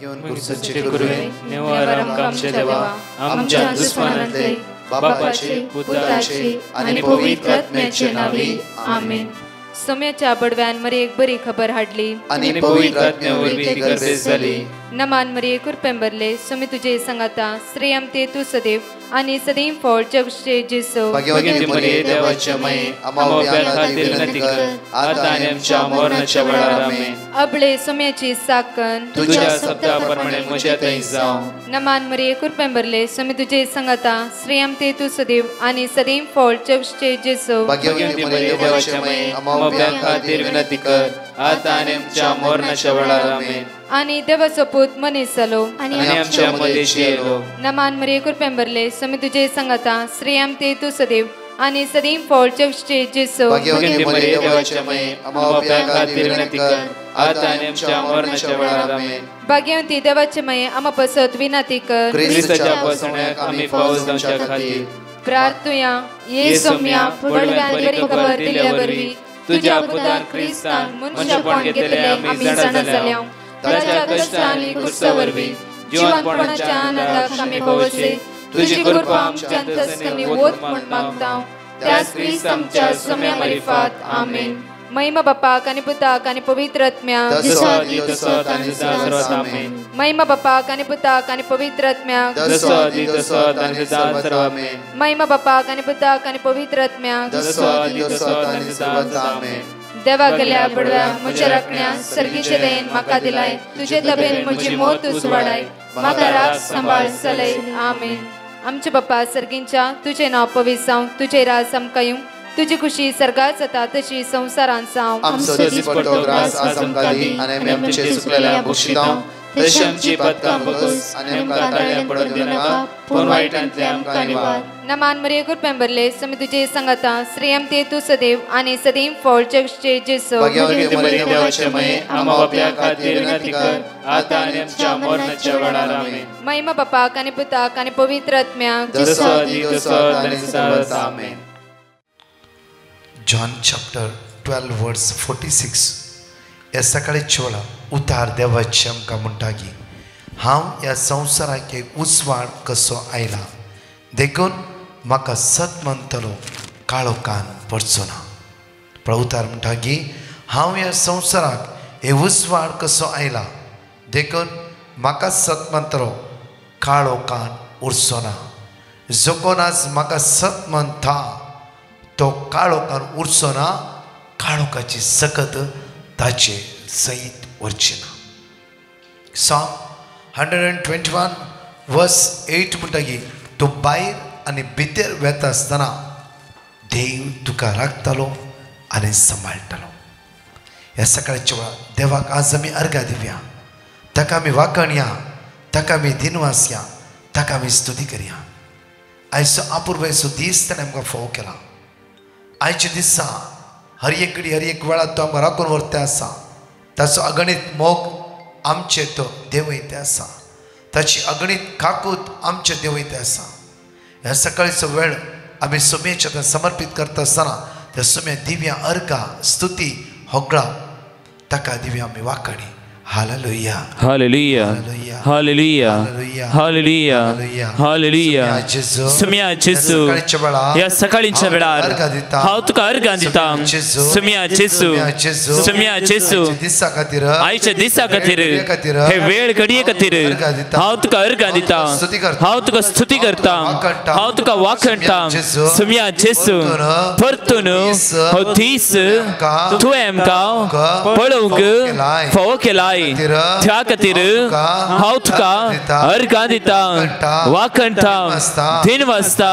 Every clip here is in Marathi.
घेऊन सच्चे गुरुवे निवार आमच्या देवा आमच्या दुश्मनांतले बापाचे पुत्राचे आणि पवित्र आत्म्याचे नावे आमेन. सोम्याच्या बडव्यान मरे एक बरी खबर हाडली आणि पवित्र आत्म्यावर ती गर्दी झाली. नमान मरे कुरपेंबरले सोमी तुझे संगाता श्रेयम ते तू सदैव आणि सदैव फळ जगचे जेसो. भाग्यवती मरिये देवाच्या माये आम्हा खातीर विनंती कर आता आणि आमच्या मरणाच्या वेळार आमेन. अबळे सोम्याची साकन तुझ्या शब्दाप्रमाणे म्हज्या थंय जावं. नमान मरे कुरपेंबरले सोमी तुझे संगाता श्रेयम ते तू सदैव आणि सदैव फळ जगचे जेसो. भाग्यवती मरिये देवाच्या माये आम्हा खातीर विनंती कर आता आणि आमच्या मरणाच्या वेळार आमेन. आणि देवाचो पूत मनीस जालो आणि आमच्या मध्येशी येलो. नमान मरे कुरपेंबरले सोमी तुझे संगाता श्रेयम ते तू सदैव आणि सदैव फळ जगचे जेसो. भाग्यवती मरिये देवाच्या माये आम्हा खातीर विनंती कर आता आणि आमच्या मरणाच्या वेळार आमेन. भाग्यवती देवाचे माये आम्हा पसत विनंती कर ख्रिस्ताच्या पसण्याक आम्ही पावस जावच्या खातीर प्रार्थुया. ये सोम्या बडव्यान बरी खबर दिल्या वरवी तुझ्या पुतान ख्रिस्तान मनुष्यपण घेतले आम्ही जाणा जाल्या. ताच्या कष्टांनी कुर्सावरवी जीवनपणाच्या आनंदाक आम्ही पवसे तुझी कृपा आमच्या अंतस्करणी वोत म्हण मागता. त्याच ख्रिस्त आमच्या सोम्या मार्फत आमेन. महिमा बापाक आणि पुताक आणि पवित्र आत्म्याक महिमा बापाक आणि पुताक आणि पवित्र आत्म्याक महिमा बापाक आणि पुताक आणि पवित्र आत्म्याक देवा गेल्या बडव्या म्हज्या राखण्या सर्गीचे देन म्हाका दिलाय. तुझे तबेन म्हजी मोत उसवाडाय म्हाका राख सांबाळ चलय आमेन. आमचे बाप्पा सर्गींच्या तुझे नाव पवित्र जावं तुझे राज आमकां येवं तुझी खुशी सर्गात जाता तशी संसारांत जावं. आमचो दिसपट्टो ग्रास आज आमकां दी आनी आमी आमचे सुकलेल्या बक्षितांव तशी आमची पदकां बगस आनी आमकां ताळ्यां पडोवन दिनाका पूण वायटांतले आमकां निवार. नमान मरे कुरपेंबरले सोमी तुझे संगाता श्रेयम ते तू सदैव आणि सदैव फळ जगचे जेसो. भाग्यवती मरिये देवाचे माये आम्हा बाप्या खातीर विनंती कर आता आनी आमच्या मरणाच्या वेळार आमेन. महिमा बापाक आणि पुताक आणि पवित्र आत्म्याक जसो आदी तसो आनी सदांच आमेन. John chapter 12 verse 46. या सकाळीच्या वेळा उतार देवाचे आमकां म्हणटा की हांव ह्या संवसाराक एक उसवाड कसो आयला देखून म्हाका सत म्हणटलो काळोखान पडचो ना. पण उतार म्हणटा की हांव ह्या संवसाराक एक उसवाड कसो आयला देखून म्हाका सत म्हणटलो काळोखान उरचो ना. जो कोण आज म्हाका सत म्हणटा तो काळोखान उरचो ना काळोखाची सकत ताचे सईत वरची ना. Psalm 121 verse 8 म्हणटा की तूं भायर आनी भितर वेता आसतना देव तुका राखतलो आनी सांबाळटलो. ह्या सकाळच्या वेळा देवाक आज आमी अर्घा दिवया ताका आमी वाखणया ताका आमी दिनवास या ताका आमी स्तुती करया. आयचो अपूर्वचो दीस ताणें आमकां फोव केला. आयच्या दिसा हर एक घडी हर एक वेळा तो आमकां राखून व्हरता आसा. ताचो अगणित मोग आमचे तो देवयते आसा. ताची अगणित काकूत आमचे देवयते आसा. ह्या सकाळीचो वेळ आमी सोम्याच्या समर्पित करता आसतना त्या सोम्या दिव्या अर्घा स्तुती होगळा ताका दिव्या आमी वाखणी. Hallelujah hallelujah hallelujah hallelujah hallelujah. सोम्या जेसू ह्या सकाळीच्या वेळार हांव तुका अर्घ दिता. सोम्या जेसू सोम्या जेसू आयच्या दिसा खातीर हे वेळ घडये खातीर हांव तुका अर्घ दिता. हांव तुका स्तुती करता हांव तुका वाखणटा. सोम्या जेसू परतून हो दीस तुवें आमकां पळोवंक फोव केला. त्या खातीर हांव तुका अर्घ दिता वाखणटा दिन वाजता.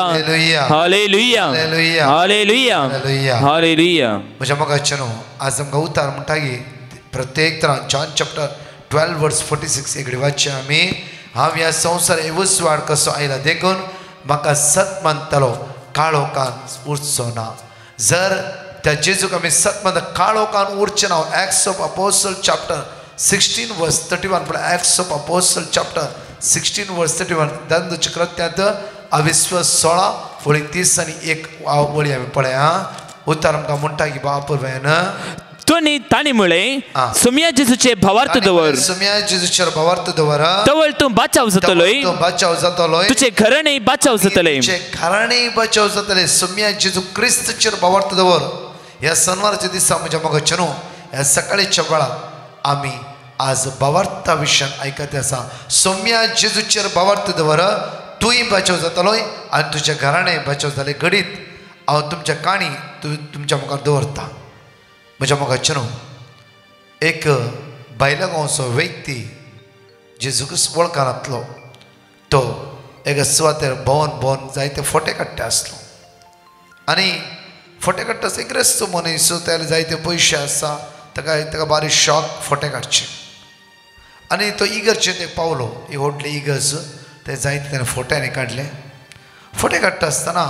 Hallelujah hallelujah hallelujah. म्हज्या मोगाचेनो आज आमकां उतार म्हणटा की प्रत्येक तरां जॉन चॅप्टर 12 वर्स 46 एक वाचया आमी. हांव ह्या संवसार उसवाड कसो आयला देखून म्हाका सत मानतलो काळोखान उरचो ना. जर त्या जेजूक आमी सत मानता काळोखान उरचें ना. Acts of apostle chapter 16 verse 31 पण Acts of Apostle chapter 16 verse 31 दंड कृत्यांत अविश्वास 16 फुडें 30 आनी 1 वळी आमी पळया. उतार आमकां म्हणटा की बापूरवेन तो नी ताणी मुळे सोम्या जेजूचे भावार्थ दवर सोम्या जेजूचे भावार्थ दवर तवळ तू बाचाव जातलोय तो बाचाव जातलोय तुझे घराणे बाचाव जातले तुझे घराणे बाचाव जातले सोम्या जेजू ख्रिस्ताचे भावार्थ दवर या सणवारच्या दिसा म्हणजे मग चनो या सकाळीच्या वेळात आम्ही आज भावार्था विषय ऐकत आसा सोम्या जेजूचे भावार्थ दवर तूय बाचाव जातलोय आणि तुझ्या घराणे बाचाव जाले घडीत हांव तुमच्या काणी तुमच्या मुखार दवरता म्हज्या मोगाचेनो एक भायल्या गांवचो व्यक्ती जेजूक वळखानातलो तो एका सुवातेर भोंवन जायते फोटे काडटा आसलो आनी फोटे काडटा आसतना एक रेस्तो मनीस त्याला जायते पयशे आसा ताका बारीक शॉक फोटे काडचे आनी तो इगर्जेन ते पावलो एक व्हडले इगर्ज ते जायते ताणें फोट्यांनी काडले फोटे काडटा आसतना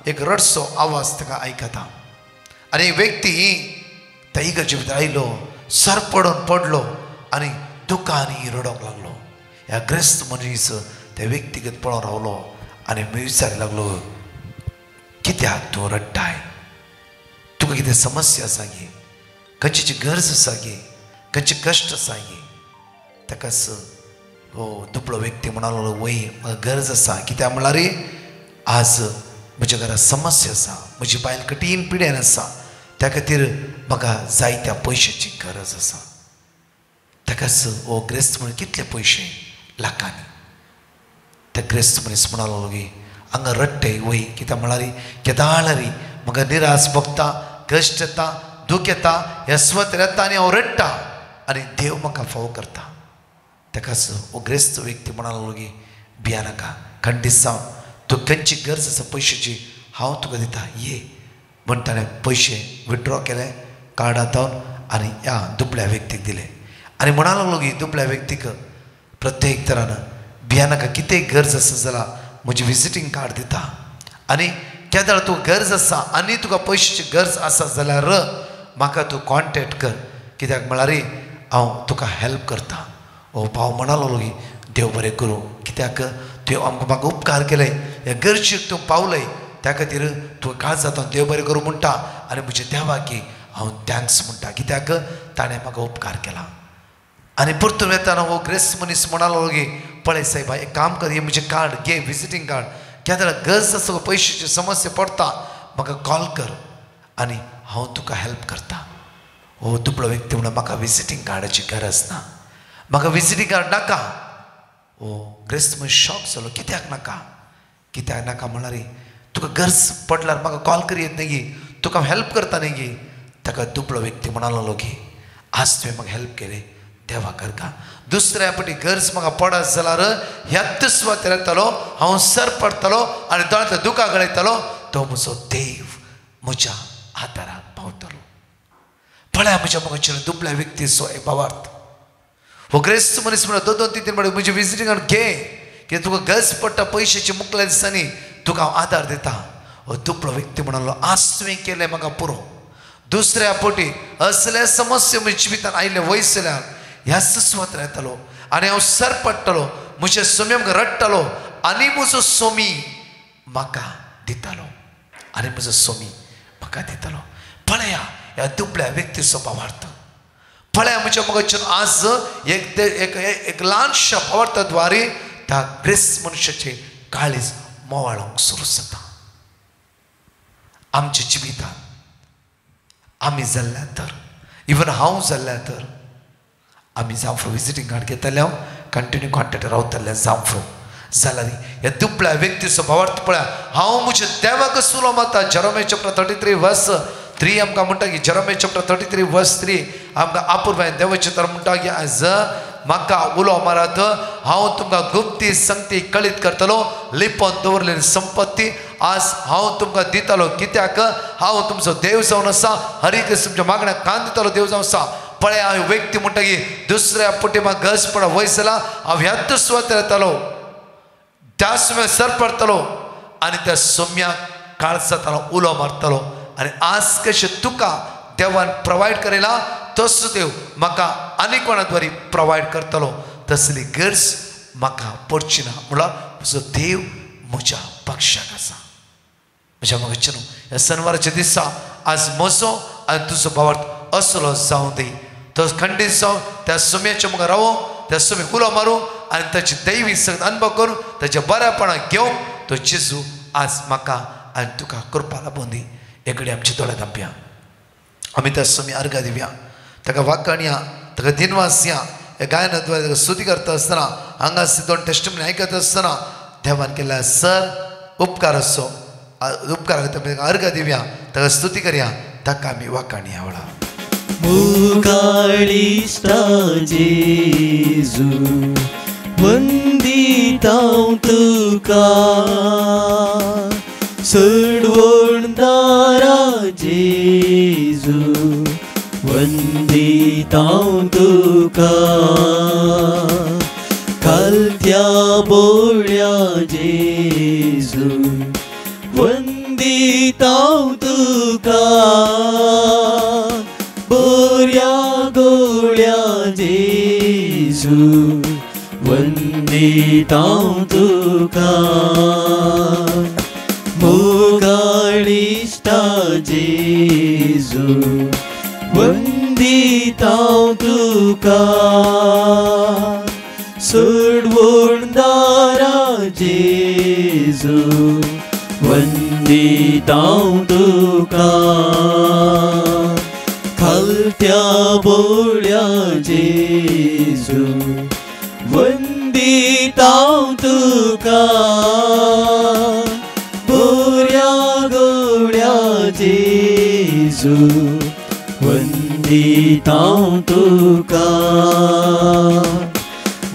एक रडसो आवाज ताका आयकता आनी व्यक्ती त्या इगर्जे भितर आयलो सर पडलो आनी दुखांनी रडोंक लागलो ह्या ग्रेस्त मनीस त्या व्यक्तीगत पळोवन रावलो आनी विचारूंक लागलो कित्याक तूं रडटाय तुका कितें समस्या आसा गे खंयची गरज आसा गे खंयचे कश्ट आसा गे ताकाच हो दुपळो व्यक्ती म्हणलो वय म्हाका गरज आसा कित्याक म्हळ्यार आज म्हज्या घरांत समस्या आसा म्हजी बायल कठीण पिड्यान आसा त्या खातीर म्हाका जायत्या पयशांची गरज आसा ताकाच हो ग्रेस्त मनीस कितले पयशे लाखांनी त्या ग्रेस्त मनीस म्हणलो गे हांगा रडटे वय कित्याक म्हळ्यार केदाळरी म्हाका निराश भोगता कश्ट येता दूख येता हे स्वत येता आनी हांव रडटा आनी देव म्हाका फावो करता ताकाच हो ग्रेस्त व्यक्ती म्हणलो गे भिया नाका खंडीत जावन तूं खंयची गरज आसा पयशाची हांव तुका दिता ये म्हण ताणें पयशे विड्रॉ केले कार्डांतून आनी ह्या दुबळ्या व्यक्तीक दिले आनी म्हणा लागलो की दुबळ्या व्यक्तीक प्रत्येक तरान भिया नाका कितेंय गरज आसा जाल्यार म्हजी विजिटींग कार्ड दिता आनी केदाळ तूं गरज आसा आनी तुका पयशाची गरज आसा जाल्यार म्हाका तूं कॉन्टेक्ट कर कित्याक म्हळ्यार हांव तुका हेल्प करता हो भाव म्हणा लागलो की देव बरें करूं कित्याक तुवें आमकां म्हाका उपकार केले ह्या गरजेक तूं पावलय त्या खातीर तूं काळ जाता देव बरें करूं म्हणटा आनी म्हज्या देवाक हांव थँक्स म्हणटा कित्याक ताणें म्हाका उपकार केला आनी परतून येताना हो ग्रेस्त मनीस म्हणलो गे पळय सायबा एक काम कर हे म्हजें कार्ड घे विजिटींग कार्ड कित्याक गरज आसा पयशाची समस्या पडटा म्हाका कॉल कर आनी हांव तुका हेल्प करता हो दुबळो व्यक्ती म्हणून म्हाका विजिटींग कार्डाची गरज ना म्हाका विजिटींग कार्ड नाका हो ग्रेस्त मनीस शॉक जालो कित्याक नाका म्हळ्यार तुका गरज पडल्यार म्हाका कॉल करी येत न्ही गे तुका हेल्प करता न्ही गे ताका दुबळो व्यक्ती म्हणलो गे आज तुवें म्हाका हेल्प केले देवा करता दुसऱ्या फावटी गरज म्हाका पडत जाल्यार ह्याच सुवातेर येतलो हांव सर पडटलो आनी दोळ्यांतल्या दुखां गळयतलो तो म्हजो देव म्हज्या आदाराक पावतलो पळया म्हज्या मोगाचेर दुबळ्या व्यक्तीचो एक भावार्थ हो ग्रेस्त मनीस म्हणून दोन तीन फावटी म्हजी विजिटींग कार्ड घे कित्याक तुका गरज पडटा पयशाची मुखल्या दिसांनी तुका हांव आदार दिता हो दुबळो व्यक्ती म्हणलो आज तुवें केलें म्हाका पुरो दुसऱ्या फावटी असले समस्या म्हज्या जिवितांत आयले वयस जाल्यार ह्याच सुवातेर येतलो आनी हांव सर पडटलो म्हज्या सोमी म्हाका रडटलो आनी म्हजो सोमी म्हाका दितालो आनी म्हजो सोमी म्हाका दितालो पळया ह्या दुबळ्या व्यक्तीचो भावार्थ पळया म्हज्या मोगाचेर आज एक ल्हानशा भावार्था द्वारे त्या ग्रेस्त मनशाचे काळीज मोवाळोंक सुरू जाता आमच्या जिवितांत आमी जाल्ल्या तर इवन हांव जाल्ल्या तर आमी जावं विजिटींग कार्ड घेतले हांव कंटिन्यू कॉन्टेक्ट रावतले जावं जाल्यार ह्या दुबळ्या व्यक्तीचो भावार्थ पळया हांव म्हज्या देवाक सुलो माता जेरोमिया चॅप्टर 33 वर्स 3 आमकां म्हणटा की जेरोमिया चॅप्टर 33 वर्स 3 आमकां आपुरबायन देवाचे तर म्हणटा की आज म्हाका उलो मारात हांव तुमकां गुप्ती संगती कळीत करतलो लिपोवन दवरलेली संपत्ती आज हांव तुमकां दितलो कित्याक हांव तुमचो देव जावन आसा हर एक तुमच्या मागण्याक कान दितलो देव जावन आसा पळया हांव व्यक्ती म्हणटा की दुसऱ्या फावटी म्हाका गरज पडा वयस जाला हांव ह्याच सुवातेर येतलो त्या सुम्याक सर पडटलो आनी त्या सोम्याक काळजांतलो उलो मारतलो आनी आज कशें तुका देवान प्रोवायड करेला तसो देव म्हाका आनी कोणा द्वारे प्रोवायड करतलो तसली गरज म्हाका पडची ना म्हळ्यार म्हजो देव म्हज्या पक्षाक आसा म्हज्या मोगाचेर ह्या सणवाराच्या दिसा आज म्हजो आनी तुजो भावार्थ असलो जावं दी तो खंडीत जावन त्या सुम्याच्या मुखार रावो त्या सुमी उलो मारूं आनी ताची दैवी संगत अनुभव करून ताच्या बऱ्यापणाक घेवंक तो जेजू आज म्हाका आनी तुका कृपा लाभून दी. एकडे आमची दोळे धांपया, आमी त्या सुमी अर्घ दिवया, ताका वाकणया, ताका दिनवास या. हे गायनाद्वारे ताका स्तुती करता आसतना हांगासर दोन टेस्टमनी आयकता आसतना देवान केल्या सर उपकार असो उपकार अर्घ दिवया, ताका स्तुती करया, ताका आमी वाकणया. वळा मुगाळिष्टा जेजू वंदितां तुका सोडवणदारा जेजू वंदितां तुका कालत्या बोळ्या जेजू वंदितां तुका बोऱ्या गोळ्या जेजू वंदितां तुका मुगाळिष्टा जेजू वंदितां तुका सोडवणदारा जेजू वंदितां तुका खालत्या बोळ्या जेजू वंदितां तुका बोऱ्या गोळ्या जेजू वंदितां तुका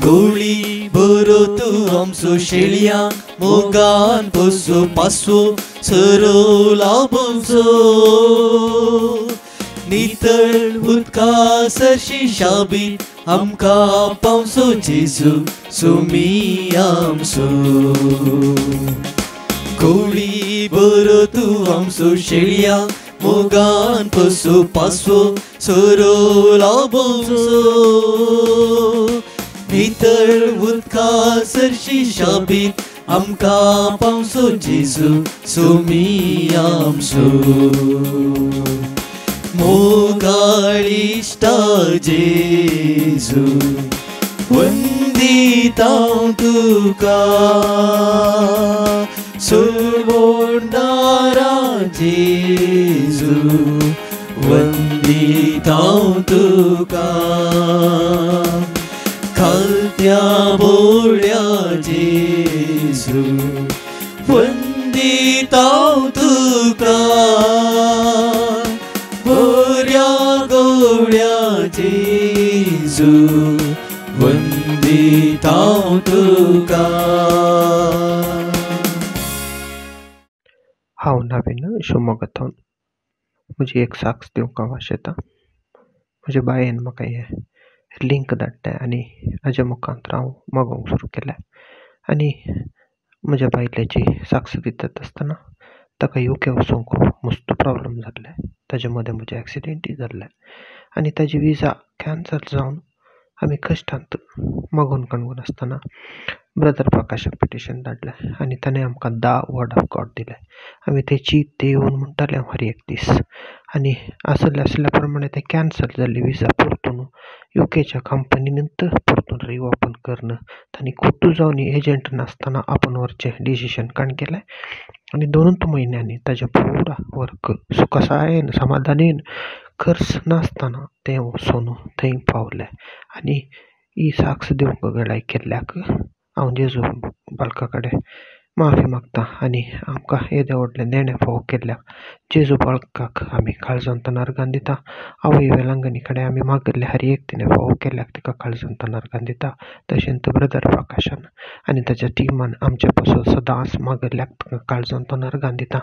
गोळी बरो तूं आमचो शेळया मोगान बसो पासो सरो लाभोचो नितळ उदका सरशी शाबी आमकां पावसो जेजू सुमी आमचो गोळी बरो तूं आमचो शेळया मोगान बसो पासो सरो लाभोचो नितळ उदका सरशी शाबी आमकां पावसो जेजू सुमी आमचो मुगाळिष्टा जेजू वंदितां तुका सोडवणदारा जेजू वंदितां तुका खालत्या बोळ्या जेजू वंदितां तुका बोऱ्या गोळ्या जेजू वंदितां तुका. हांव नवीन शिवमोगांतून म्हजी एक साक्ष दिवंक आश येता. म्हज्या बायेन म्हाका हें लिंक धाडलें आनी हाज्या मुखांत हांव मागोवंक सुरू केलें आनी म्हज्या बायलेची साक्ष दितात आसतना ताका यूके वचूंक मस्त प्रॉब्लम जाल्ले. ताजे मदें म्हजें एक्सिडेंटूय जाल्लें आनी ताजी विजा कॅन्सल जावन आमी कश्टांत मागून काणून आसतना ब्रदर प्रकाशाक पिटिशन धाडलें आनी ताणें आमकां 10 वर्ड ऑफ गॉड दिले. आमी तेची ते येवन म्हणटाले हर एक दीस आनी आसल्या प्रमाणे तें कॅन्सल जाल्ली विजा परतून यूकेच्या कंपनीनंत परतून रिओपन करणं तांणी कोर्टू जावन एजंट नासतना आपण वरचें डिसिशन काण केलें आनी 2 म्हयन्यांनी ताजें पुरा वर्क सुखसायेन समाधानेन खर्च नासतना तें वचून थंय पावलें आनी ही साक्ष दिवंक गळाय केल्ल्याक हांव जेजू बालका कडेन माफी मागता आनी आमकां येदें व्हडलें नेणें फावो केल्ल्याक जेजू बाळकाक आमी काळजांत अर्गान दिता. आवय वेलांगणी कडेन आमी मागिल्लें हर एक तिणें फावो केल्ल्याक तिका काळजांत अर्गान दिता. तशेंच ब्रदर प्रकाशान आनी ताच्या टिमान आमचे पासून सदांच मागिल्ल्याक ताका काळजांत अर्गान दिता.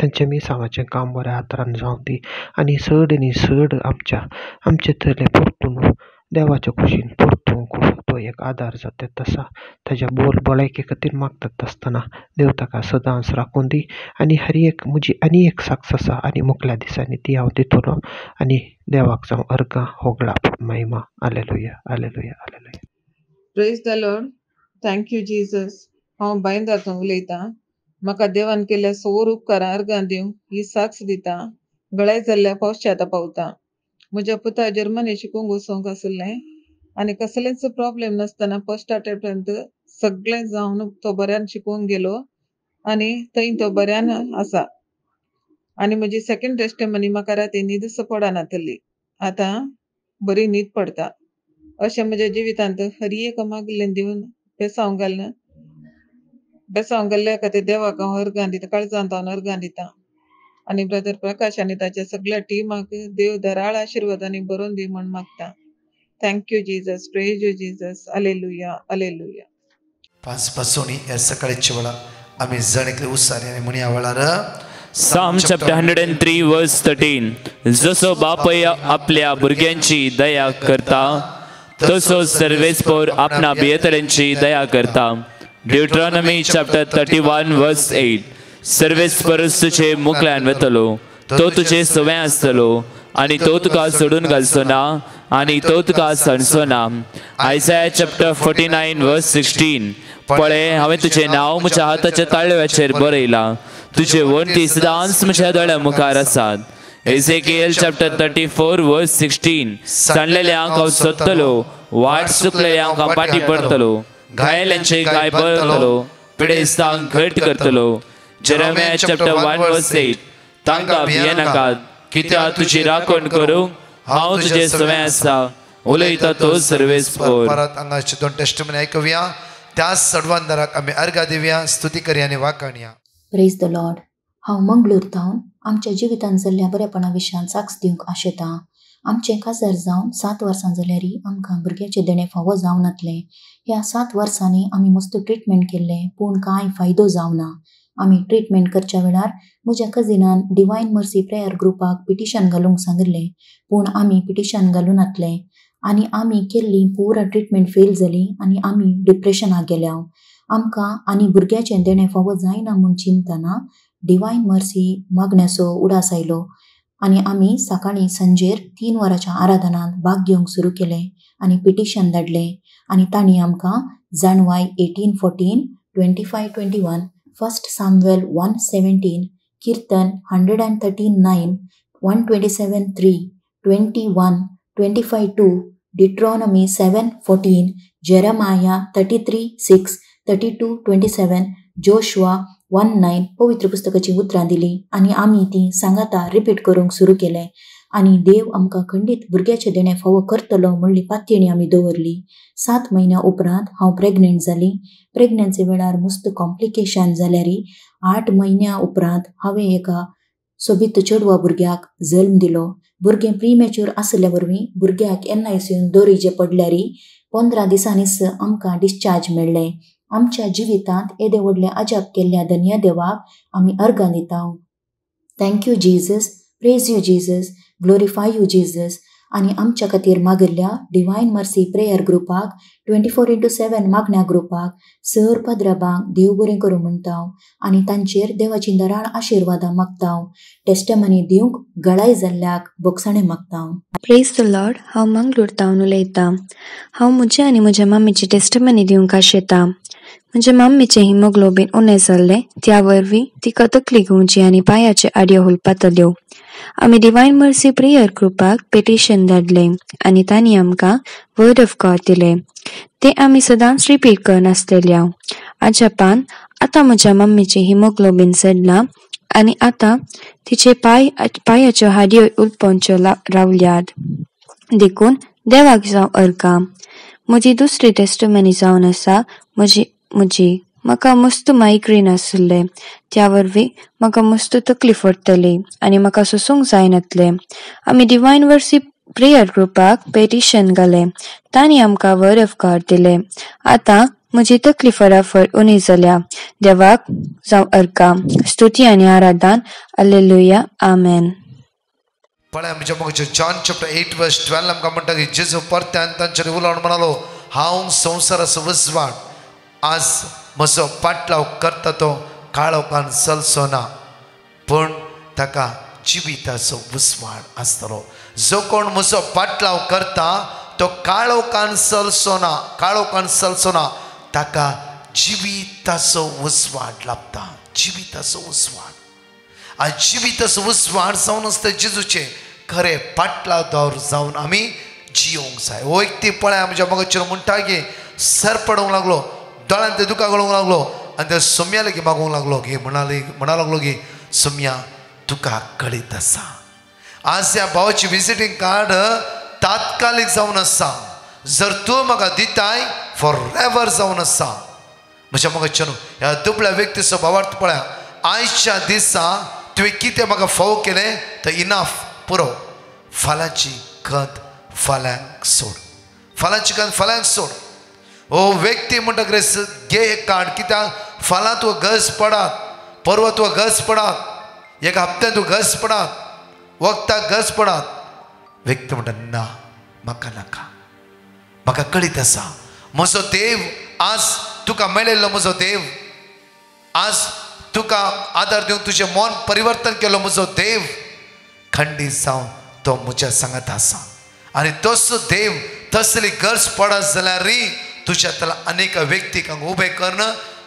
तांचें मिसांवाचें काम बऱ्या हातान जावं दी आनी चड न्ही चड आमचे थंय परतून देवाच्या कुशीन परतूंक तो एक आदार जाता तसा ताज्या भलायके खातीर मागतात आसतना देव ताका सदांच राखून दी. आनी हर एक म्हजी आनी एक साक्ष आसा आनी मुखल्या दिसांनी ती हांव दितलो आनी देवाक जावं अर्गां होगळाप महिमा. Hallelujah hallelujah hallelujah. Praise the Lord. Thank you Jesus. हांव बायंदातून उलयतां. म्हाका देवान केल्या सौर उपकारां अर्गां दिवंक ही साक्ष दिता. गळाय जाल्ल्या पश्चाताप पावता म्हज्या पुता जर्मनी शिकूंक वचोंक आसलें आनी कसलेंच प्रॉब्लेम नासतना फर्स्ट अटेम्प्ट सगळें जावन तो बऱ्यान शिकूंक गेलो आनी थंय तो बऱ्यान आसा आनी म्हजी सेकंड टेस्टमनी म्हाका राती न्हीद पडनातली आतां बरी न्हीद पडटा अशें म्हज्या जिवितांत हर एक मागलें दिवन बेसांव गेल्ल्या खातीर देवाक हांव अर्गां दिता काळजांत हांव अर्गां दिता आनी ब्रदर प्रकाश आनी ताच्या सगळ्या टिमाक देव धराळ आशिर्वादांनी बरोवन दी म्हण मागता. Thank you Jesus, praise you Jesus, hallelujah hallelujah. पांच पासून ह्या सकाळच्या वेळा आमी जणकले उसारी आनी म्हणया वेळार Psalm chapter 103 verse 13. जसो बापय आपल्या भुरग्यांची दया करता तसो सर्वेस्पर आपणा बेतऱ्यांची दया करता. Deuteronomy chapter 31 verse 8. सर्वेस्पर तुझे मुखल्यान वेतलो, तो तुझे सवय आसतलो आनी तो तुका सोडून घालचो ना आनी तो तुका सणचो ना. Isaiah chapter 49 verse 16. पळय हांवें तुजें नांव म्हज्या हाताच्या ताळव्याचेर बरयलां, तुजे वणटी सदांच म्हज्या दोळ्या मुखार आसात. Ezekiel chapter 34 verse 16. सांडलेल्यांक हांव सोदतलो, वाट चुकलेल्यांक हांव पाटी पडतलो, घायल्यांचे गाय बरतलो, पिडेस्तांक घट करतलो. Jeremiah chapter 1 verse 8. तांकां भिये नाकात, कित्याक तुजी राखण करूंक हांव तुजे सवय आसा, उलयता तो सर्वेस्पर. परत हांगाचे दोन टेस्टमनी आयकुया, त्या सडवांदराक आमी अर्घा दिवया, स्तुती करया आनी वाखाणया. Praise the Lord. हांव मंगळूरतावन आमच्या जिवितांत जाल्ल्या बरेपणा विशयान साक्ष दिवंक आशेतां. आमचें काजार जावन 7 वर्सां जाल्यारी आमकां भुरग्याचे देणे फावो जावं नातले. ह्या 7 वर्सांनी आमी मस्त ट्रिटमेंट केल्लें पूण कांय फायदो जावना. आमी ट्रिटमेंट करच्या वेळार म्हज्या कजिनान डिवायन मर्सी प्रेयर ग्रुपाक पिटिशन घालूंक सांगिल्लें पूण आमी पिटिशन घालूं नातले आनी आमी केल्ली पुरा ट्रिटमेंट फेल जाली आनी आमी डिप्रेशनाक गेल्या. आमकां आनी भुरग्याचें देणें फावो जायना म्हूण चिंतना डिवायन मर्सी मागण्याचो उडास आयलो आनी आमी सकाळीं सांजेर 3 वरांच्या आराधनांत भाग घेवंक सुरू केलें आनी पिटिशन धाडलें आनी तांणी आमकां जाणवाय 18:14, 25:21, 1 Samuel 1:17, कीर्तन 139, 127:3, 21, 25:2, Deuteronomy 7:14, Jeremiah 33:6, 32:27, Joshua 1:9 पवित्र पुस्तकाची उतरां दिली आनी आमी ती सांगाता रिपीट करूंक सुरू केलें आनी देव आमकां खंडीत भुरग्याचे देणें फावो करतलो म्हणली पातयेणी आमी दवरली. 7 म्हयन्या उपरांत हांव प्रेग्नेंट जाली. प्रेग्नन्सी वेळार मस्त कॉम्प्लिकेशन जाल्यारी 8 म्हयन्या उपरांत हांवें एका सोबीत चेडवा भुरग्याक जल्म दिलो. भुरगें प्रीमॅच्युअर आसल्या वरवीं भुरग्याक NICUन दोरीचे पडल्यारी 15 दिसांनीच आमकां डिस्चार्ज मेळ्ळें. आमच्या जिवितांत येदे व्हडलें अजाप केल्ल्या धन्य देवाक आमी अर्गां दिता. Thank you Jesus, praise you Jesus, glorify you Jesus. आनी आमच्या खातीर मागिल्ल्या डिवायन मर्सी प्रेयर ग्रुपाक 24/7 मागण्या ग्रुपाक सर पाद्राबांक देव बरें करूं म्हणटा आनी तांचेर देवाची धराळ आशिर्वादां मागता. टेस्टमनी दिवंक गळाय जाल्ल्याक बोगसाणें मागता. Praise the Lord. हांव मंगळूरतावन उलयतां. हांव म्हजे आनी म्हज्या मम्मीची टेस्टमनी दिवंक आशेतां. म्हज्या मम्मीचें हिमोग्लोबीन उणें जाल्लें, त्या वरवीं तिका तकली घेवची आनी पांयाचे आडयो हुलपातल्यो. आमी डिवायन मर्सी प्रेयर ग्रुपाक पिटिशन धाडलें आनी तांणी आमकां वर्ड ऑफ गॉड दिलें. तें आमी सदांच रिपीट करनासलेल्या. अजापान आतां म्हज्या मम्मीचें हिमोग्लोबीन चडलां आनी आतां तिचे पांयाच्यो हाडयो उलपवच्यो रावल्यात. देखून देवाक जावं अर्गां. म्हजी दुसरी टेस्टमनी जावन आसा म्हजी म्हाका मस्त मायग्रेन आसलें, त्या वरवीं म्हाका मस्त तकलीफ पडटली आनी म्हाका सोसूंक जायनातलें. आमी डिवायन मर्सी प्रेयर ग्रुपाक पेटिशन घालें. तांणी आमकां वर्ड ऑफ गॉड दिलें. आतां म्हजी तकली फटाफट उणी जाल्या. देवाक जावं अर्गां. स्तुती आनी आराधन. हालेलुया. आमेन. पळय आमच्या मगचे जॉन चॅप्टर 8:12 आमकां म्हणटा की जेजू परत्यान तांच्यानी उलोवन म्हणालो, हांव संवसाराचो वसवाट. आज म्हजो पाटलाव करता तो काळोखान चलचो ना पूण ताका जिविताचो वसवाट आसतलो. जो कोण म्हजो पाटलाव करता तो काळोखान चलचो ना ताका जिविताचो वसवाट लाभता. जिविताचो वसवाट. आज जिविताचो वसवाट जावन आसता जेजूचे खरे पाटला दवर जाऊन आम्ही जिवंक जाय. हो व्यक्ती पळय आमच्या मगचेर म्हणटा की सर पडूंक लागलो, दोळ्यान ते दुका गळूंक लागलो आनी ते सोम्या लेगी मागूंक लागलो की म्हणा लागलो की सोम्या तुका कळीत आसा. आज ह्या भावाची विजिटींग कार्ड तात्कालिक जावन आसा. जर तूं म्हाका दिताय फॉर एवर जावन आसा. म्हज्या मगचेर ह्या दुबळ्या व्यक्तीचो भावार्थ पळया. आयच्या दिसा तुवें कितें म्हाका फावो केलें तें इनाफ पुरो. फाल्यांची खंत फाल्यांक सोड. फाल्यांची खंत फाल्यांक सोड. हो व्यक्ती म्हणटकच घे एक कार्ड. कित्याक फाल्यां तूं गज पडात, परवा तूं गज पडात, एक हप्त्यान तूं गज पडात, वखदाक गज पडात. व्यक्ती म्हणटा ना म्हाका नाका, म्हाका कळीत आसा म्हजो देव आज तुका मेळिल्लो म्हजो देव, आज तुका आदार दिवंक तुजें मन परिवर्तन केलो म्हजो देव खंडीत जावन तो म्हज्या सांगात आसा. आनी तसो देव तसली गरज पडत जाल्यार री तुज्यातला अनेक व्यक्तीक हांगा उबे करून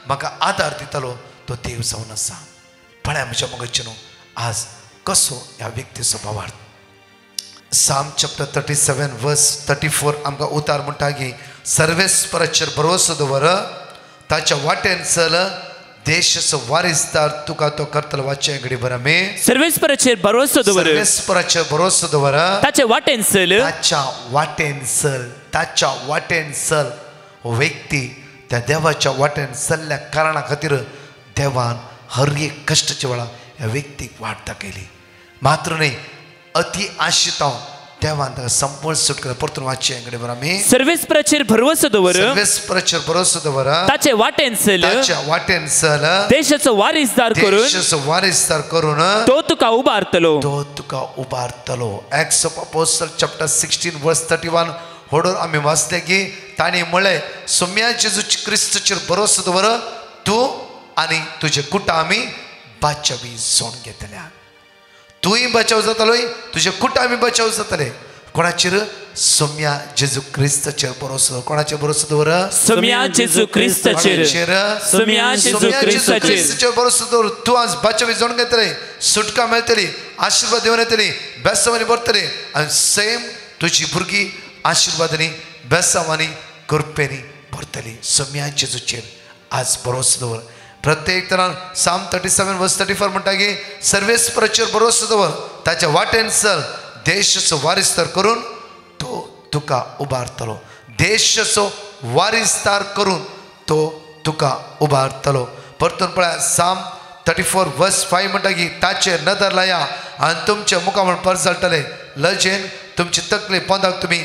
म्हाका आदार दितलो तो देव जावन आसा. पळय म्हज्या मगचेर आज कसो ह्या व्यक्तीचो भावार्थ. Psalm chapter 37 verse 34 आमकां उतार म्हणटा की सर्वेस्पराचेर भरोसो दवर, ताच्या वाटेन चल, देशाचो वारिसदार तुका तो करतलो. वाचय घडी बरं मे. सर्वेस्पराचेर भरोसो दवर, सर्वेस्पराचेर भरोसो दवर, ताच्या वाटेन चल, ताच्या वाटेन चल, ताच्या वाटेन चल. हो व्यक्ती त्या देवाच्या वाटेन चल्ल्या कारणा खातीर देवान हर एक कश्टाच्या वेळा ह्या व्यक्तीक वाट दाखयली. मात्र न्ही अति आशित देवान ताका संपूर्ण सुटका. परतून वाचय घडी बरं मे. सर्वेस्पराचेर भरोसो दवर, सर्वेस्पराचेर भरोसो दवर, ताचे वाटेन चल, ताच्या वाटेन चल, देशाचो वारिसदार करून, देशाचो वारिसदार करून तो तुका उबारतलो, तो तुका उबारतलो. Acts of Apostles chapter 16 verse 31 Hodor आम्ही वाचले की ताणी म्हळे सोम्या जेजू क्रिस्ताचेर भरोसो दवर, तूं आनी तुजे कुटुंब आमी बाचावी जोड घेतल्या. तूंय बचाव जातलोय, तुजे कुटुंब आमी बचाव जातले. कोणाचेर? सोम्या जेजू क्रिस्ताचेर भरोसो. कोणाचेर भरोसो दवर? सोम्या जेजू क्रिस्ताचेर. सोम्या जेजू क्रिस्ताचेर भरोसो दवर. तूं आज बाचावी जोड घेतले, सुटका मेळटली, आशीर्वाद देवन येतली, बेसावानी भरतली आनी सेम तुजी भुरगीं आशीर्वादांनी बेसावांनी कृपेनी भरतली. सोम्या जेजूचेर आज भरोसो दवर. प्रत्येक तरान Psalm 37 verse 34 म्हणटा की सर्वेस्पराचेर भरोसो दवर, ताच्या वाटेन चल, देशाचो वारिसदार करून तो तुका उबारतलो. देशाचो वारिसदार करून तो तुका उबारतलो. परतून पळया Psalm 34 verse 5 म्हणटा की ताचेर नदर लाया आनी तुमचे मुखार परजळटले, लजेन तुमची तकली पोंदाक तुमी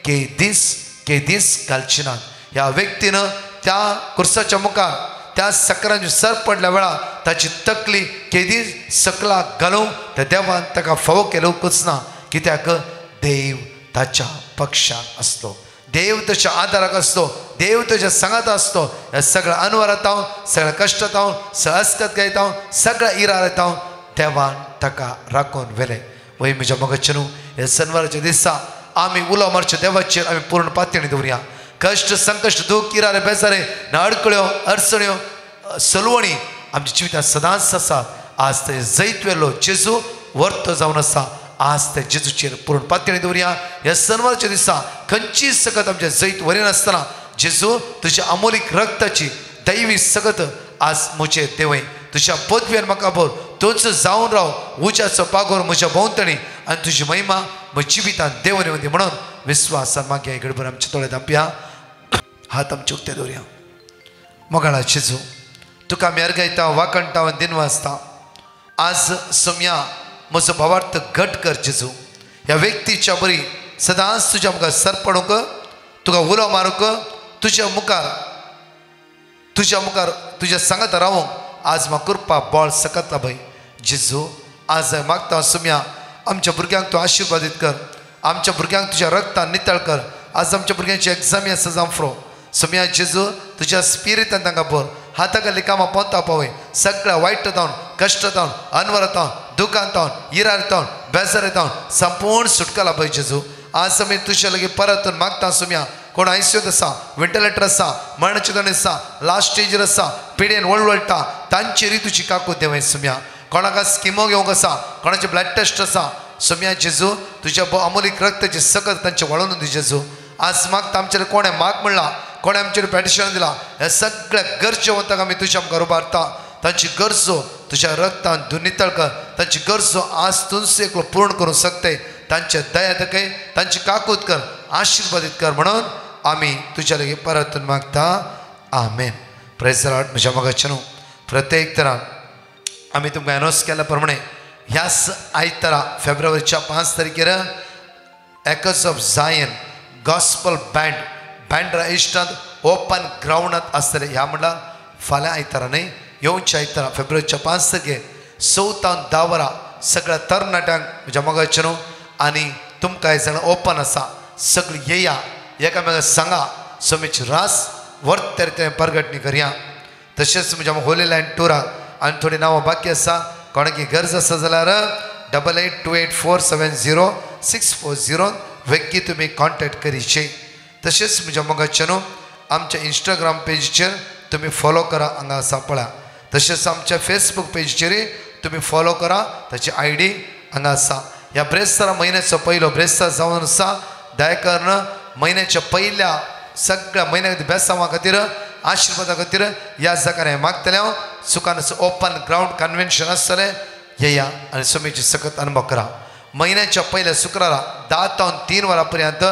केदीस घालची नात. ह्या व्यक्तीनं त्या कुर्साच्या मुखार त्या सकरांची सर पडल्या वेळा ताची तकली केदीस सकला घालूंक त्या देवान ताका फावो केलोकूच ना. कित्याक देव ताच्या पक्षान असतो, देव ताच्या आदाराक असतो, देव ताच्या सांगात असतो. ह्या सगळ्या अनवरात हांव, सगळ्या कश्टात हांव, सगळ्या अस्कत गायत हांव, सगळ्या इरारात हांव देवान ताका राखून व्हेले. वय म्हज्या मगचेर ह्या शेनवाराच्या दिसा आमी उलो मारच्या देवाचेर आमी पूर्ण पातयणी दवरया. कष्ट संकश्ट दुख इरारे बेजारे ना अडकळ्यो अडचण्यो सलवणी आमच्या जिवितांत सदांच आसा. आज ते जैत वेलो जेजू वर्त जावन आसा. आज ते जेजूचेर पूर्ण पातयणी दवरया. ह्या शेनवाराच्या दिसा खंयची सकत आमच्या जैत वरी नासतना जेजू तुज्या अमोलीक रक्ताची दैवी सकत आज म्हजे देवय तुज्या पदव्यान म्हाका भर. तूंच जावन राव उज्याचो पागोर म्हज्या भोंवतणी आनी तुजी महिमा म्हज्या जिवितांत देवने वंदी म्हणून विश्वासान मागया. एक घडभर आमचे तोळे धांपया, हात आमचे उक्ते दवरया. मोगाळा जेजू तुका आमी अर्गायता, वाकणटा आनी दिन वाजता. आज सोम्या म्हजो भावार्थ घट कर जेजू. ह्या व्यक्तीच्या बरी सदांच तुज्या मुखार सर पडूंक, तुका उलो मारूंक, तुज्या मुखार तुज्या सांगात रावूंक आज म्हाका कृपा बळ सकत लाभय जेजू. आज मागता सोम्या आमच्या भुरग्यांक तूं आशिर्वादीत कर, आमच्या भुरग्यांक तुज्या रक्तान नितळ कर. आज आमच्या भुरग्यांची एग्जामी आसा जांफ्रो सोम्या जेजू तुज्या स्पिरितान तांकां भर. हाताखाली कामां पोंता पावय, सगळ्या वायटांत कश्टांत अनवरांत दुखांत इरारांत बेजारांत संपूर्ण सुटका लाभय जेजू. आज आमी तुज्या लागीं परत मागता सोम्या कोण आयसीयूत आसा, वेंटिलेटर आसा, मरणाचे दण आसा, लास्ट स्टेजीर आसा, पिडेन वळवळटा तांचेरी तुजी काकूत देवय सोम्या. कोणाक स्किमो घेवंक आसा, कोणाचे ब्लड टेस्ट आसा, सोम्या जेजू तुझ्या अमोलिक रक्ताचे सकत तांचे वळून दी जेजू आज मागता आमचे कोणे माग म्हणला कोणे आमचे पॅटिशन दिला ह्या सगळ्या गरजेवंताक आमी तुझ्या आमकां रुबारता तांची गरजो तुझ्या रक्तान तूं नितळ कर तांची गरजो आज तूंच एकलो पूर्ण करूंक शकते तांचे दया दाखय तांची काकूत कर आशीर्वादीत कर म्हणून आमी तुझ्या लागीं परतून मागता आमेन प्रेज द लॉर्ड म्हज्या मोगाचें प्रत्येक तरान आमी तुमकां अनाउन्स केल्या प्रमाणे ह्याच आयतारा फेब्रुवारीच्या 5 तारखेर Acres of Zion gospel band इश्टांत ओपन ग्राउंडांत आसतले ह्या म्हणल्यार फाल्यां आयतारा न्ही येवच्या आयतारा फेब्रुवारीच्या 5 तारखेर 9 ते 10 वरां सगळ्या तरणाट्यांक म्हज्या मोगाचें आनी तुमकां हे सगळें ओपन आसा सगळीं येया एकामेकाक सांगा समेची रास वर्त तें परगटणी करया तशेंच म्हज्या होली लँड टुराक आनी थोडी नांवां बाकी आसा कोणाकी गरज आसा जाल्यार 8828470640 व्यक्ती तुमी कॉन्टॅक्ट करीचे तशेंच म्हज्या मोगाचें आमच्या इंस्टाग्राम पेजीचेर तुमी फॉलो करा हांगा आसा पळया तशेंच आमच्या फेसबूक पेजीचेरय तुमी फॉलो करा ताची ID हांगा आसा ह्या ब्रेस्तारा म्हयन्याचो पयलो ब्रेस्तार जावन आसा दयाकरण म्हयन्याच्या पयल्या सगळ्या म्हयन्याक बेसांवा खातीर आशिर्वादा खातीर ह्या जाग्यार हें मागतले हांव सुखान ओपन ग्राउंड कन्वेन्शन आसतलें येया आनी समेची सकत अनुभव करा म्हयन्याच्या पयल्या शुक्रारा 10 ते 3 वरां पर्यंत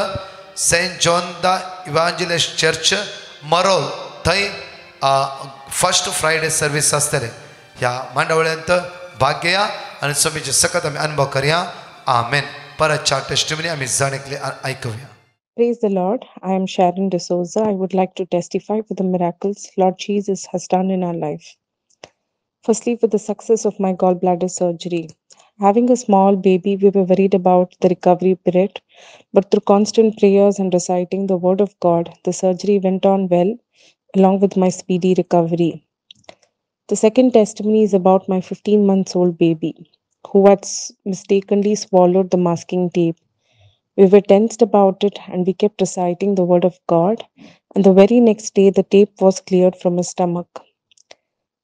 Saint John the Evangelist church Marol थंय फर्स्ट फ्रायडे सर्वीस आसतले ह्या मांडावळ्यांत भाग घेया आनी समेची सकत आमी अनुभव करया आमेन परतच्या टेस्टिमनी आमी जाणेकले आयकुया Praise the Lord. I am Sharon D'Souza. I would like to testify for the miracles Lord Jesus has done in our life. Firstly, for the success of my gallbladder surgery. Having a small baby, we were worried about the recovery period, but through constant prayers and reciting the Word of God, the surgery went on well, along with my speedy recovery. The second testimony is about my 15-month-old baby, who had mistakenly swallowed the masking tape. We were tensed about it and we kept reciting the Word of God, and the very next day the tape was cleared from his stomach.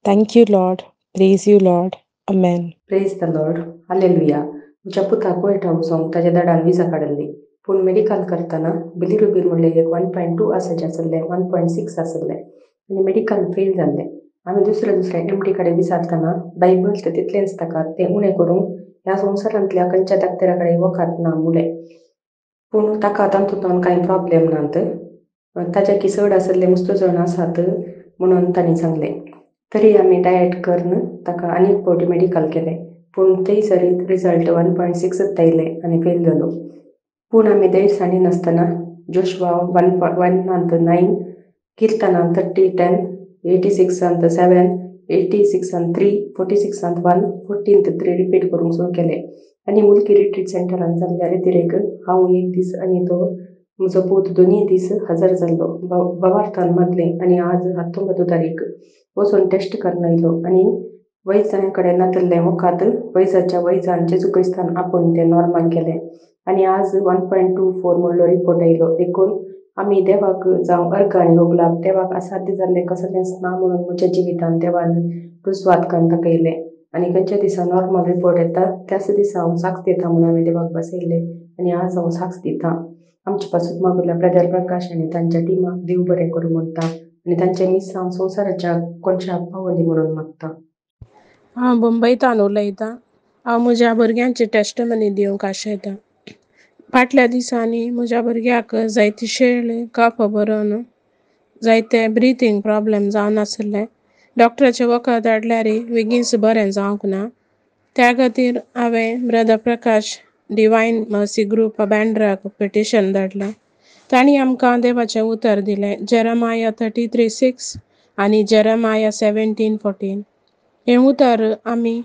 Thank you, Lord. Praise you, Lord. Amen. Praise the Lord. Hallelujah. म्हज्या पुताक वायट वचोंक ताच्या दाडान विजा काडली पूण मेडिकल करतना बिलिरुबीन म्हणले एक 1.2 आसाचे आसले 1.6 आसले आनी मेडिकल फेल जाल्ले आमी दुसऱ्या MD कडेन विचारतना बायबल तर तितलेंच ताका तें उणें करूंक ह्या संवसारांतल्या खंयच्या दाक्तरा कडेन वखात ना मुले पूण ताका तातूंत कांय प्रॉब्लेम नात ताच्या की चड आसले मुस्तुजण आसात म्हणून तांणी सांगलें तरी आमी डायट करून ताका आनीक फावटी मेडिकल केलें पूण तेय सरीत रिजल्ट 1.6 येयले आनी फेल जालो पूण आमी देड साणी नासतना जोशुआ 1:9 किर्तनांत 30:10 86:7 86:3 46:1 14:3 रिपीट करूंक सुरू केलें आनी मुलकी रिट्रीट सेंटरान जाल्ल्या रितीरेक हांव एक दीस आनी तो म्हजो पूत दोनूय दीस हजर जाल्लो भावार्थान मागलें आनी आज 19 तारीख वचून टेस्ट करून आयलो आनी वैजां कडेन नातल्लें वखात वैजाच्या वैजान जेजू क्रिस्तान आपूण तें नॉर्मल केलें आनी आज 1.24 म्हणलो रिपोर्ट आयलो देखून आमी देवाक जावं अर्घ आनी होगलाप देवाक असाध्य जाल्लें कसलेंच ना म्हणून म्हज्या जिवितान देवान रुजवात करून दाखयलें आनी खंयच्या दिसा नॉर्मल रिपोर्ट येता त्याच दिसा हांव साक्ष दिता म्हणून हांवें देवाक बसयलें आनी आज हांव साक्ष दिता आमचे पासून मागुल्या ब्रदर प्रकाश आनी तांच्या टिमाक देव बरें करूं म्हणटा आनी तांचे मिस हांव संवसाराच्या कोणशाक पावली म्हणून मागता हांव मुंबयतान उलयतां हांव म्हज्या भुरग्यांची टेस्टमनी दिवंक आशयतां फाटल्या दिसांनी म्हज्या भुरग्याक जायती शेळ काफ बरोवन जायते ब्रिथींग प्रॉब्लेम जावन आसले डॉक्टराचे वखद हाडल्यार बेगीनच बरें जावंक ना त्या खातीर हांवें ब्रदर प्रकाश डिवायन मर्सी ग्रूप बँड्राक पिटिशन धाडलें तांणी आमकां देवाचें उतर दिलें जेरमाया 33:6 आनी जेरमाया 17:14 हें उतर आमी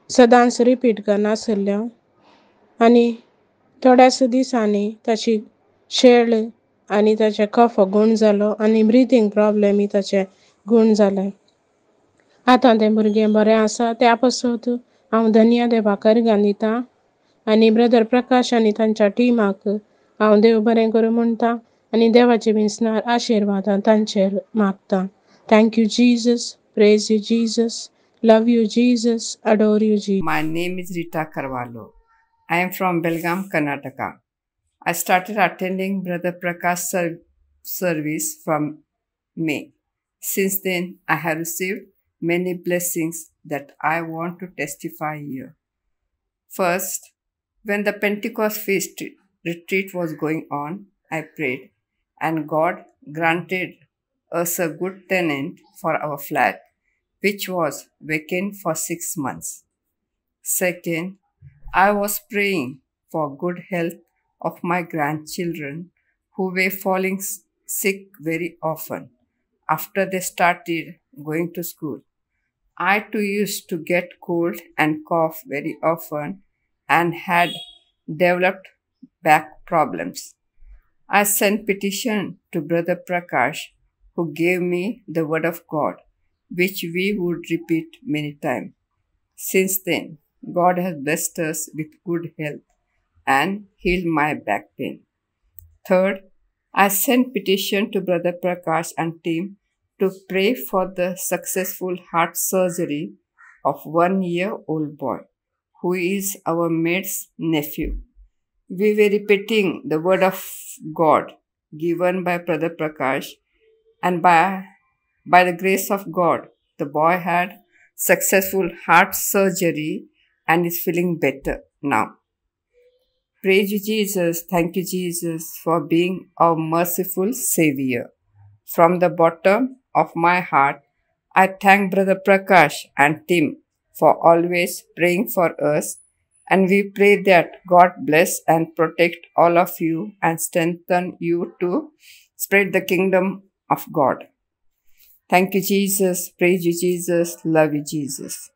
सदांच रिपीट करनासल्यो आनी थोड्याच दिसांनी ताची शेळ आनी ताचे कफ गूण जालो आनी ब्रिथींग प्रॉब्लेमी ताचे गूण जाले आतां तें भुरगें बरें आसा त्या पासून हांव धन्य देवाक अर्घां दितां आनी ब्रदर प्रकाश आनी तांच्या टिमाक हांव देव बरें करूं म्हणटा आनी देवाचे मिसनार आशिर्वादां तांचेर मागतां thank you Jesus praise you Jesus love you Jesus adore you Jesus My name is Rita Carvalho. I am from Belgaum, Karnataka. I started attending Brother Prakash service from May. Since then, I have received many blessings that I want to testify here. First, when the Pentecost feast retreat was going on, I prayed, and God granted us a good tenant for our flat, which was vacant for 6 months. Second, I was praying for good health of my grandchildren who were falling sick very often after they started going to school. I too used to get cold and cough very often and had developed back problems. I sent petition to Brother Prakash, who gave me the word of God, which we would repeat many times. Since then, God has blessed us with good health and healed my back pain. Third, I sent petition to Brother Prakash and team to pray for the successful heart surgery of 1-year-old boy, who is our maid's nephew. We were repeating the word of God given by Brother Prakash, and by the grace of God, the boy had successful heart surgery and is feeling better now. Praise you, Jesus. Thank you, Jesus, for being our merciful Savior. From the bottom of my heart, I thank Brother Prakash and Tim for always praying for us, and we pray that God bless and protect all of you and strengthen you to spread the kingdom of God. Thank you, Jesus. Praise you, Jesus. Love you, Jesus.